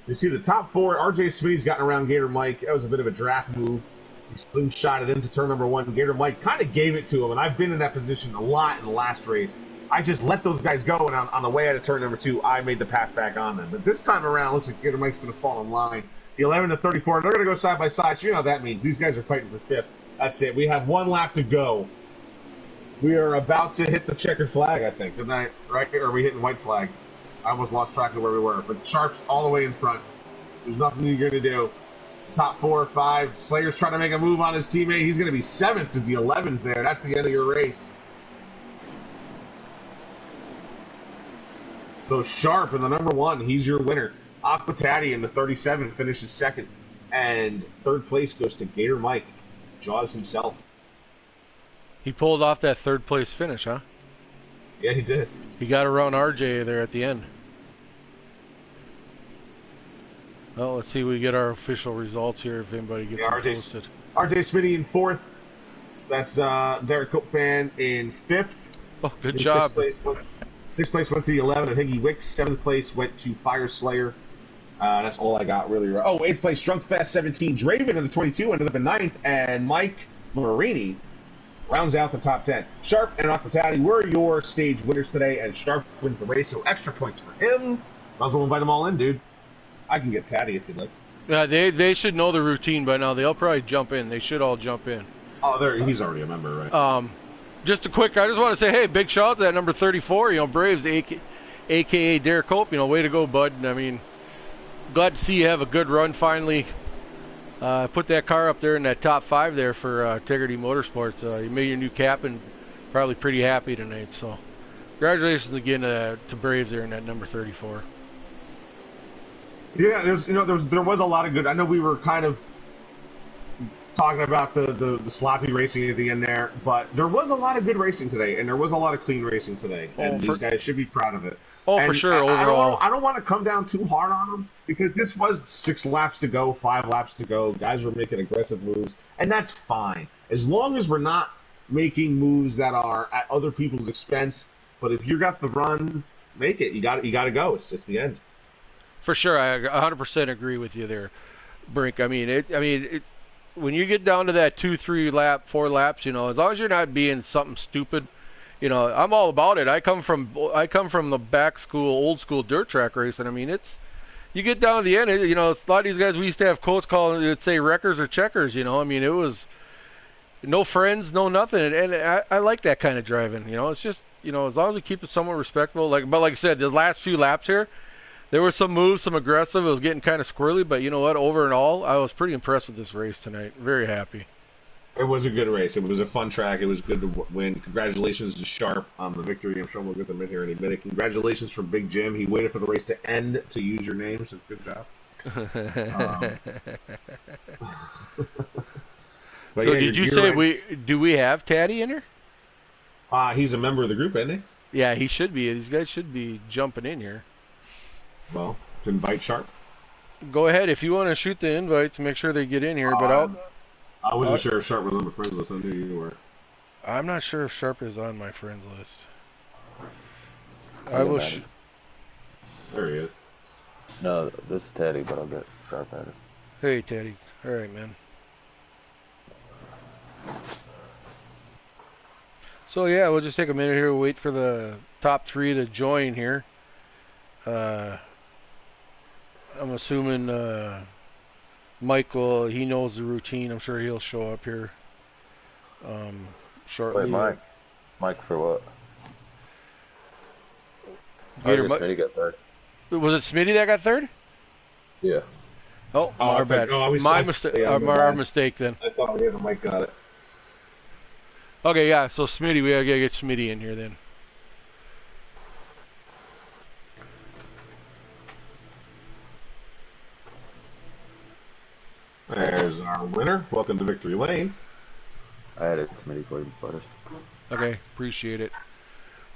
You see the top 4, RJ Smitty's gotten around Gator Mike. That was a bit of a draft move. He slingshotted into turn number 1. Gator Mike kind of gave it to him, and I've been in that position a lot in the last race. I just let those guys go, and on the way out of turn number 2, I made the pass back on them. But this time around, it looks like Gator Mike's going to fall in line. The 11 to 34, they're going to go side by side. So you know what that means. These guys are fighting for 5th. That's it. We have 1 lap to go. We are about to hit the checkered flag, I think. Didn't I? Right? Or are we hitting white flag? I almost lost track of where we were. But Sharp's all the way in front. There's nothing you're going to do. Top 4 or 5. Slayer's trying to make a move on his teammate. He's going to be 7th because the 11's there. That's the end of your race. So Sharp in the number 1, he's your winner. Aquatati in the 37 finishes 2nd. And 3rd place goes to Gator Mike. Jaws himself. He pulled off that 3rd place finish, huh? Yeah, he did. He got around RJ there at the end. Well, let's see if we get our official results here if anybody gets them posted. RJ Smitty in 4th. That's Derek Cope fan in 5th. Oh, good job. 6th place went to the 11 of Higgy Wicks. 7th place went to Fire Slayer. That's all I got really. Oh, 8th place, Drunk Fest 17. Draven in the 22 ended up in 9th. And Mike Marini rounds out the top 10. Sharp and Aquatati were your stage winners today, and Sharp wins the race, so extra points for him. Might as well invite them all in, dude. I can get Tatty if you'd like. Yeah, they should know the routine by now. They'll probably jump in. They should all jump in. Oh, he's already a member, right? Just a quick, I just want to say, hey, big shout out to that number 34, Braves, a.k.a. Derek Cope. Way to go, bud. I mean, glad to see you have a good run finally. Put that car up there in that top 5 there for Integrity Motorsports. You made your new cap and probably pretty happy tonight. So, congratulations again to Braves there in that number 34. Yeah, there was a lot of good. I know we were kind of talking about the sloppy racing at the end there, but there was a lot of good racing today, and there was a lot of clean racing today, and these guys should be proud of it. Oh, for sure. Overall, I don't want to come down too hard on them because this was 6 laps to go, 5 laps to go. Guys were making aggressive moves, and that's fine as long as we're not making moves that are at other people's expense. But if you got the run, make it. You got to go. It's just the end. For sure, I 100% agree with you there, Brink. I mean, when you get down to that 2, 3 lap, 4 laps, as long as you're not being something stupid. I'm all about it. I come from the old school dirt track racing. I mean, you get down to the end. A lot of these guys we used to have quotes calling it, say wreckers or checkers. I mean, it was no friends, no nothing, and I like that kind of driving. It's just as long as we keep it somewhat respectable. But like I said, the last few laps here, there were some moves, some aggressive. It was getting kind of squirrely, but you know what? Over and all, I was pretty impressed with this race tonight. Very happy. It was a good race. It was a fun track. It was good to win. Congratulations to Sharp on the victory. I'm sure we'll get them in here any minute. Congratulations from Big Jim. He waited for the race to end to use your name, so good job. So yeah, did you say do we have Taddy in here? He's a member of the group, isn't he? Yeah, he should be. These guys should be jumping in here. Well, to invite Sharp. Go ahead if you want to shoot the invites. Make sure they get in here. But I wasn't sure if Sharp was on the friends list. I knew you were. I'm not sure if Sharp is on my friends list. I will. There he is. No, this is Teddy, but I'll get Sharp at it. Hey, Teddy. All right, man. So yeah, we'll just take a minute here. We'll wait for the top 3 to join here. I'm assuming Mike he knows the routine. I'm sure he'll show up here shortly. Wait, Mike for what? Smitty got 3rd. Was it Smitty that got 3rd? Yeah. Oh, our bad. My mistake. Our mistake then. I thought Mike got it. Okay, yeah. So Smitty, we gotta get Smitty in here then. There's our winner. Welcome to Victory Lane. I had it Smitty for you first. Okay, appreciate it.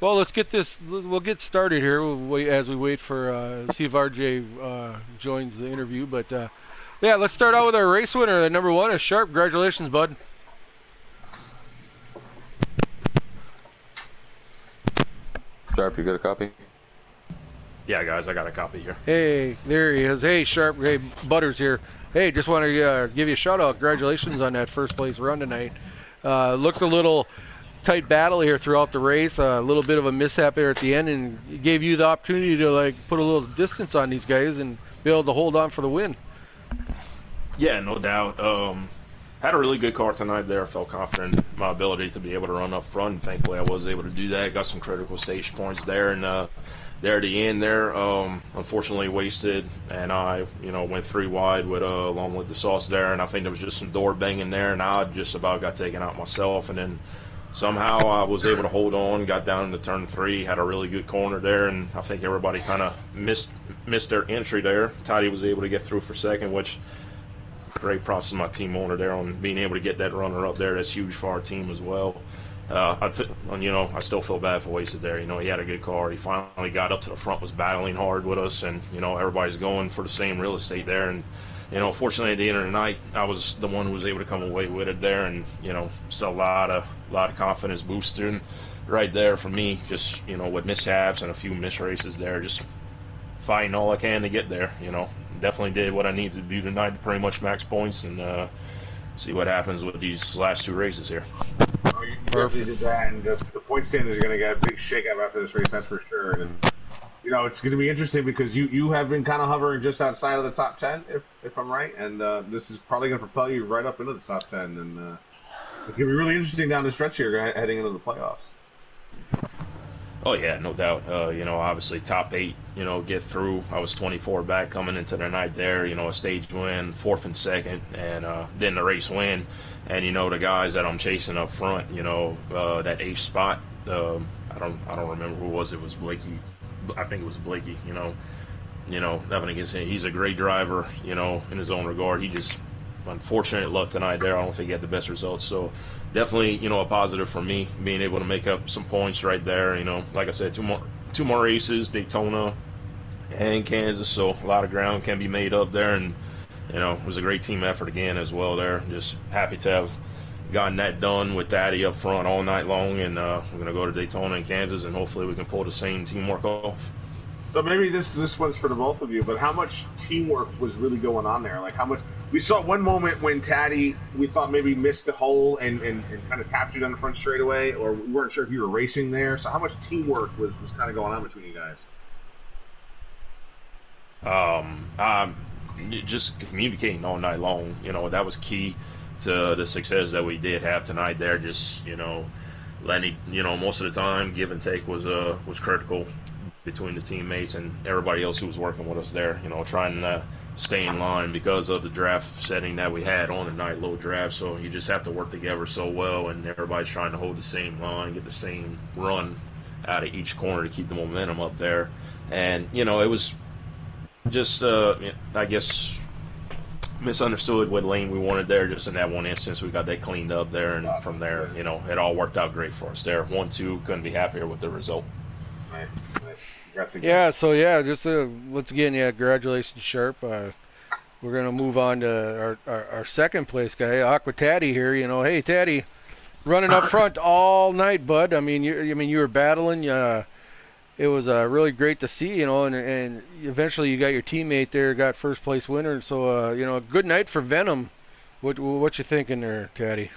Well, let's get this. We'll get started here. We'll wait as we wait for see if RJ joins the interview. But yeah, let's start out with our race winner. Number 1 is Sharp. Congratulations, bud. Sharp, you got a copy? Yeah, guys, I got a copy here. Hey, there he is. Hey, Sharp. Hey, Butters here. Hey, just want to give you a shout out. Congratulations on that first place run tonight. Looked a little tight battle here throughout the race. A little bit of a mishap there at the end, and it gave you the opportunity to put a little distance on these guys and be able to hold on for the win. Yeah, no doubt. Had a really good car tonight there. I felt confident in my ability to be able to run up front. And thankfully, I was able to do that. Got some critical stage points there, and there at the end there, unfortunately wasted, and I, went 3 wide with along with the sauce there, and I think there was just some door banging there, and I just about got taken out myself, and then somehow I was able to hold on, got down into turn 3, had a really good corner there, and I think everybody kind of missed their entry there. Toddy was able to get through for second, which great props to my team owner there on being able to get that runner up there. That's huge for our team as well. I still feel bad for wasted there. He had a good car. He finally got up to the front, was battling hard with us, and everybody's going for the same real estate there. And fortunately at the end of the night, I was the one who was able to come away with it there, and still a lot of confidence boosting right there for me. Just with mishaps and a few miss races there, just fighting all I can to get there. Definitely did what I needed to do tonight to pretty much max points, and see what happens with these last 2 races here. Oh, you definitely did that, and the point standings are going to get a big shakeup after this race, that's for sure. And it's going to be interesting because you have been kind of hovering just outside of the top 10, if I'm right, and this is probably going to propel you right up into the top 10, and it's going to be really interesting down the stretch here heading into the playoffs. Oh yeah, no doubt. Obviously top 8, get through. I was 24 back coming into the night there. A stage win, 4th and 2nd, and then the race win. And the guys that I'm chasing up front, that 8th spot. I don't remember who it was. It was Blakey. I think it was Blakey. Nothing against him. He's a great driver. In his own regard. He just unfortunate luck tonight there. I don't think he had the best results. So definitely, a positive for me being able to make up some points right there. Like I said, two more races, Daytona and Kansas. So a lot of ground can be made up there, and it was a great team effort again as well there. Just happy to have gotten that done with Daddy up front all night long, and we're gonna go to Daytona and Kansas, and hopefully we can pull the same teamwork off. So maybe this one's for the both of you, but how much teamwork was really going on there? Like how much we saw one moment when Taddy, we thought maybe missed the hole and kind of tapped you down the front straightaway, or we weren't sure if you were racing there. So how much teamwork was kind of going on between you guys? Just communicating all night long. That was key to the success that we did have tonight there. Just letting most of the time give and take was critical between the teammates and everybody else who was working with us there, trying to stay in line because of the draft setting that we had on the night, low draft. So you just have to work together so well, and everybody's trying to hold the same line, get the same run out of each corner to keep the momentum up there. And it was just I guess misunderstood what lane we wanted there. Just in that one instance, we got that cleaned up there, and from there, it all worked out great for us there. 1-2, couldn't be happier with the result. Nice. Just once again, congratulations, Sharp. We're gonna move on to our second place guy, Aqua Taddy here. Hey Taddy, running up front all night, bud. I mean, you were battling. It was really great to see, and eventually you got your teammate there, got first place winner. So a good night for Venom. What you thinking there, Taddy?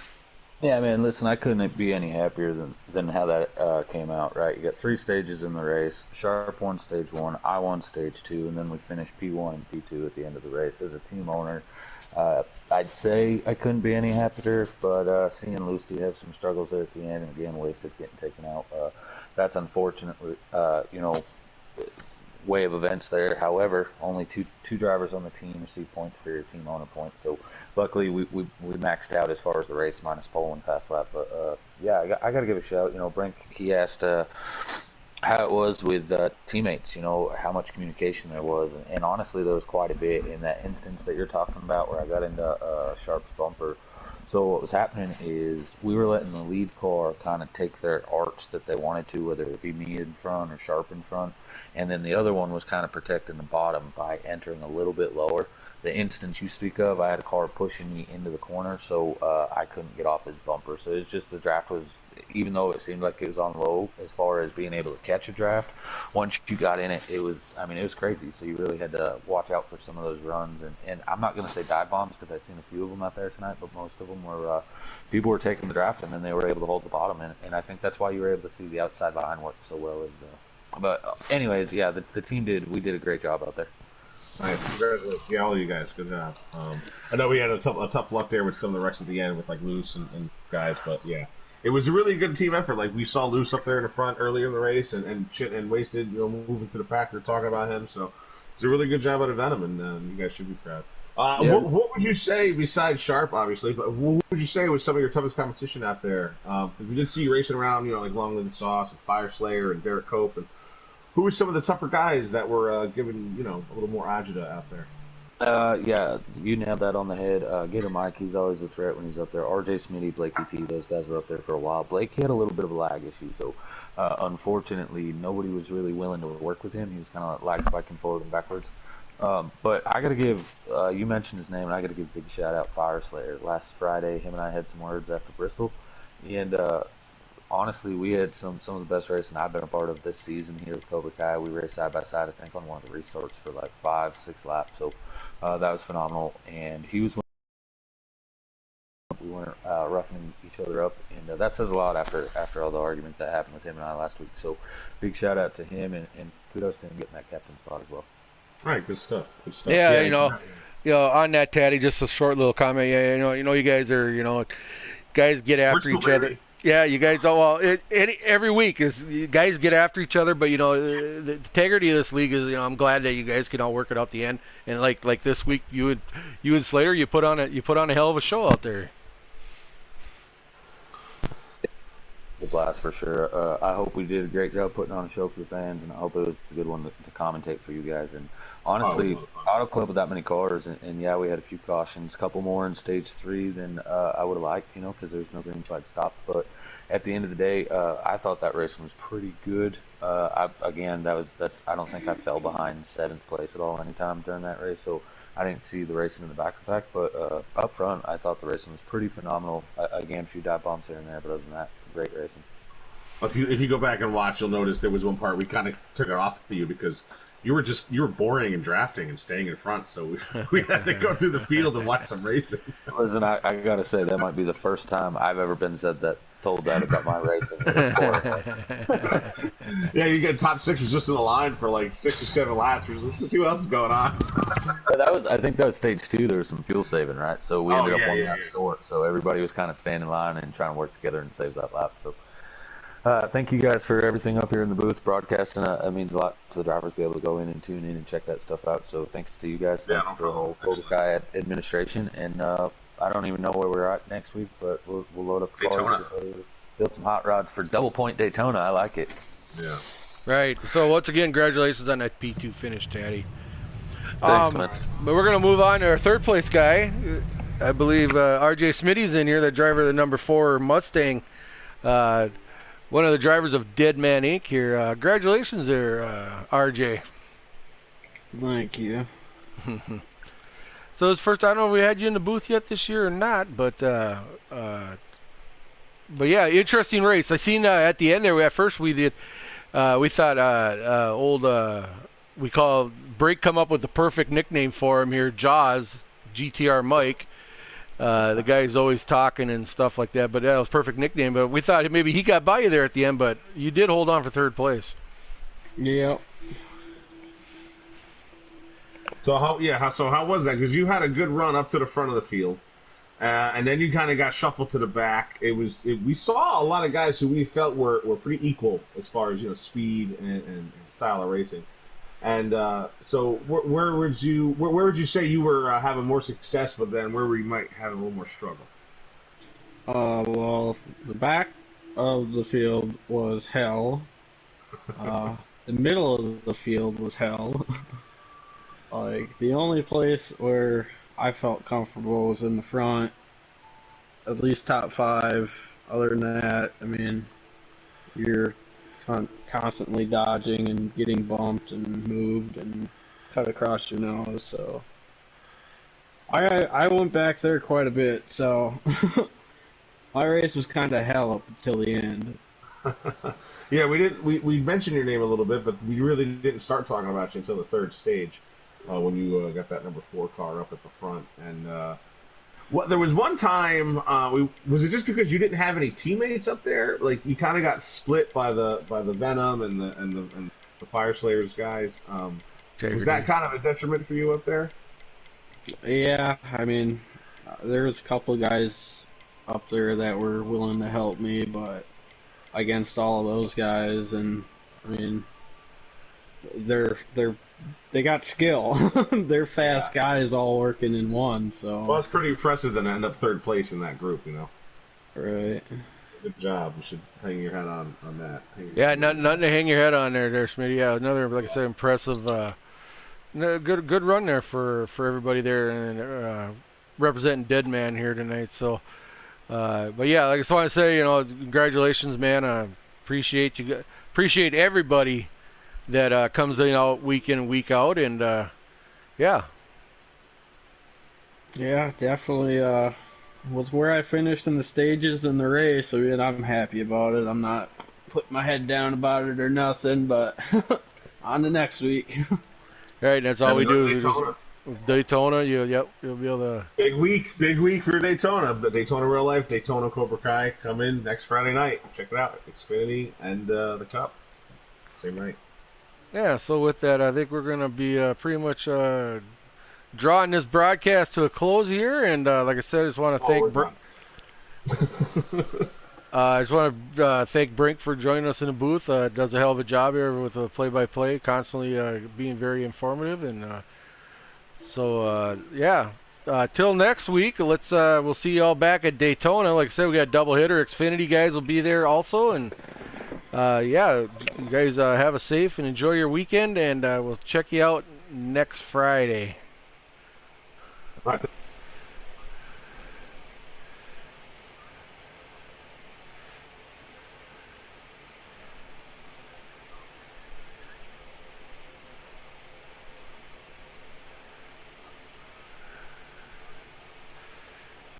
Yeah, man, listen, I couldn't be any happier than how that came out, right? You got 3 stages in the race. Sharp won stage 1, I won stage 2, and then we finished P1 and P2 at the end of the race. As a team owner, I'd say I couldn't be any happier, but seeing Lucy have some struggles there at the end, and again, wasted getting taken out, that's unfortunately, way of events there. However, only two drivers on the team receive points for your team owner points. So luckily we maxed out as far as the race minus pole and fast lap. But I got to give a shout. Brink, he asked how it was with teammates. How much communication there was, and honestly, there was quite a bit in that instance that you're talking about where I got into Sharp's bumper. So what was happening is we were letting the lead car kind of take their arcs that they wanted to, whether it be me in front or Sharp in front, and then the other one was kind of protecting the bottom by entering a little bit lower. The instance you speak of, I had a car pushing me into the corner, so I couldn't get off his bumper. So it's just the draft was, even though it seemed like it was on low as far as being able to catch a draft, once you got in it, it was crazy. So you really had to watch out for some of those runs. And I'm not going to say dive bombs because I've seen a few of them out there tonight, but most of them were people were taking the draft and then they were able to hold the bottom. And I think that's why you were able to see the outside line work so well. But anyways, yeah, the team we did a great job out there. Nice, congratulations, yeah, all of you guys, good job. I know we had a tough luck there with some of the wrecks at the end with like Luce and guys, but yeah, it was a really good team effort. Like we saw Luce up there in the front earlier in the race, and Wasted, moving to the pack. They're talking about him, so it's a really good job out of Venom, and you guys should be proud. Yeah. What would you say besides Sharp, obviously? But what would you say was some of your toughest competition out there? Because we did see you racing around, like Longland Sauce and Fire Slayer and Derek Cope, and who were some of the tougher guys that were giving a little more agita out there? Yeah, you nailed that on the head. Gator Mike, he's always a threat when he's up there. RJ Smitty, Blakey T, those guys were up there for a while. Blake had a little bit of a lag issue, so unfortunately, nobody was really willing to work with him. He was kind of lag spiking forward and backwards. But I got to give, you mentioned his name, and I got to give a big shout out Fire Slayer. Last Friday, him and I had some words after Bristol, and honestly, we had some of the best racing I've been a part of this season here with Cobra Kai. We raced side by side, I think, on one of the restarts for like 5-6 laps. So that was phenomenal. And he was, we weren't roughing each other up, and that says a lot after all the arguments that happened with him and I last week. So big shout out to him, and kudos to him getting that captain spot as well. All right, good stuff. Good stuff. Yeah, on that, Taddy, just a short little comment. Yeah, you guys are, guys get after each other. Yeah, you guys. Every week is you guys get after each other, but the integrity of this league is. I'm glad that you guys can all work it out the end. And like this week, you and Slayer, you put on a hell of a show out there. It's a blast for sure. I hope we did a great job putting on a show for the fans, and I hope it was a good one to commentate for you guys. And honestly, Auto Club with that many cars, and yeah, we had a few cautions, a couple more in stage 3 than I would have liked, because there was no green flag stops. But at the end of the day, I thought that racing was pretty good. I don't think I fell behind 7th place at all anytime during that race, so I didn't see the racing in the back of the pack. But up front, I thought the racing was pretty phenomenal. Again, a few dive bombs here and there, but other than that, great racing. If you go back and watch, you'll notice there was one part we kind of took it off of you because you were boring and drafting and staying in front, so we had to go through the field and watch some racing. Listen, I gotta say that might be the first time I've ever been told that about my racing. Yeah, you get top 6 was just in the line for like 6 or 7 laps. Let's just see what else is going on. I think that was stage 2. There was some fuel saving, right? So we ended up one lap short. So everybody was kind of staying in line and trying to work together and save that lap. So thank you guys for everything up here in the booth broadcasting. It means a lot to the drivers to be able to go in and tune in and check that stuff out. So thanks to you guys. Thanks for the whole Cobra Kai administration. And I don't even know where we're at next week, but we'll load up the cars, build some hot rods for double point Daytona. I like it. Yeah. Right. So once again, congratulations on that P2 finish, Taddy. Thanks, man. But we're gonna move on to our 3rd place guy. I believe RJ Smitty's in here, the driver of the number 4 Mustang. One of the drivers of Dead Man Inc. here. Congratulations there, RJ. Thank you. So it's first, I don't know if we had you in the booth yet this year or not, but yeah, interesting race. I seen at the end there, at first we thought we call Break come up with the perfect nickname for him here, Jaws, GTR Mike. The guy's always talking and stuff like that, but that was perfect nickname. But we thought maybe he got by you there at the end, but you did hold on for 3rd place. Yeah. So how was that? Because you had a good run up to the front of the field, and then you kind of got shuffled to the back. We saw a lot of guys who we felt were pretty equal as far as speed and style of racing. And so where would you say you were having more success, but then where we might have a little more struggle? Well, the back of the field was hell. The middle of the field was hell. Like, the only place where I felt comfortable was in the front, at least top 5. Other than that, I mean, you're constantly dodging and getting bumped and moved and cut across your nose, so I went back there quite a bit, so my race was kind of hell up until the end. Yeah, we mentioned your name a little bit, but we really didn't start talking about you until the 3rd stage. When you got that number 4 car up at the front, and there was one time. Was it just because you didn't have any teammates up there? Like you kind of got split by the Venom and the Fire Slayers guys. Was that kind of a detriment for you up there? Yeah, I mean, there was a couple of guys up there that were willing to help me, but against all of those guys, and I mean, they got skill. They're fast guys all working in one. So well, it's pretty impressive to end up third place in that group. You know. Right. Good job. You should hang your head on that. Yeah, nothing to hang your head on there, Smitty. Yeah, another, like I said, impressive. Good run there for everybody there, and representing Deadman here tonight. So, but yeah, I just want to say, congratulations, man. Appreciate you. Appreciate everybody that comes in out week in and week out, and yeah. Yeah, definitely. Was where I finished in the stages in the race, so I'm happy about it. I'm not putting my head down about it or nothing, but on to next week. Right, that's all we do. Daytona, you'll be able to. Big week for Daytona. The Daytona Real Life, Daytona Cobra Kai come in next Friday night. Check it out, Xfinity and the Cup, same night. Yeah, so with that, I think we're gonna be pretty much drawing this broadcast to a close here, and like I said, I just want to thank Brink for joining us in the booth. Does a hell of a job here with the play-by-play, constantly being very informative, and till next week, we'll see you all back at Daytona. Like I said, we got a double hitter. Xfinity guys will be there also, and you guys have a safe and enjoy your weekend, and we'll check you out next Friday.